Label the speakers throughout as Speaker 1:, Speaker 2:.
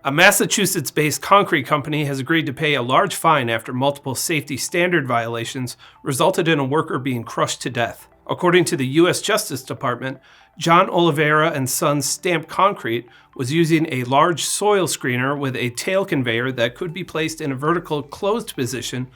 Speaker 1: A Massachusetts-based concrete company has agreed to pay a large fine after multiple safety standard violations resulted in a worker being crushed to death. According to the U.S. Justice Department, John Oliveira Sons Stamp Concrete was using a large soil screener with a tail conveyor that could be placed in a vertical closed position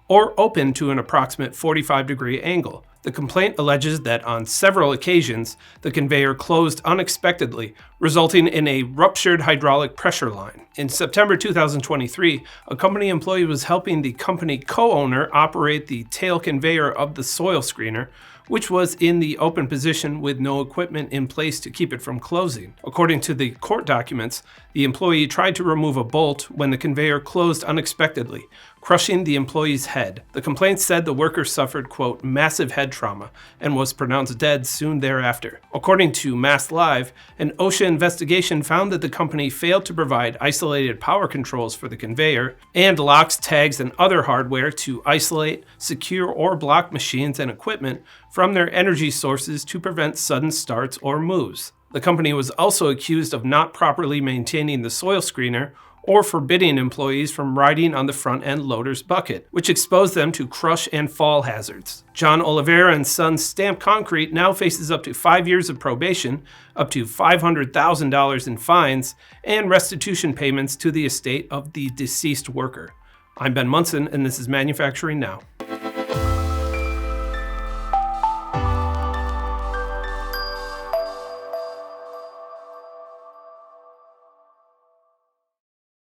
Speaker 1: or open to an approximate 45-degree angle. The complaint alleges that on several occasions, the conveyor closed unexpectedly, resulting in a ruptured hydraulic pressure line. In September 2023, a company employee was helping the company co-owner operate the tail conveyor of the soil screener, which was in the open position with no equipment in place to keep it from closing. According to the court documents, the employee tried to remove a bolt when the conveyor closed unexpectedly, crushing the employee's head. The complaint said the worker suffered, quote, massive head trauma and was pronounced dead soon thereafter. According to Mass Live, an OSHA investigation found that the company failed to provide isolated power controls for the conveyor and locks, tags, and other hardware to isolate, secure, or block machines and equipment from their energy sources to prevent sudden starts or moves. The company was also accused of not properly maintaining the soil screener or forbidding employees from riding on the front end loader's bucket, which exposed them to crush and fall hazards. John Oliveira Sons Stamp Concrete now faces up to 5 years of probation, up to $500,000 in fines, and restitution payments to the estate of the deceased worker. I'm Ben Munson, and this is Manufacturing Now.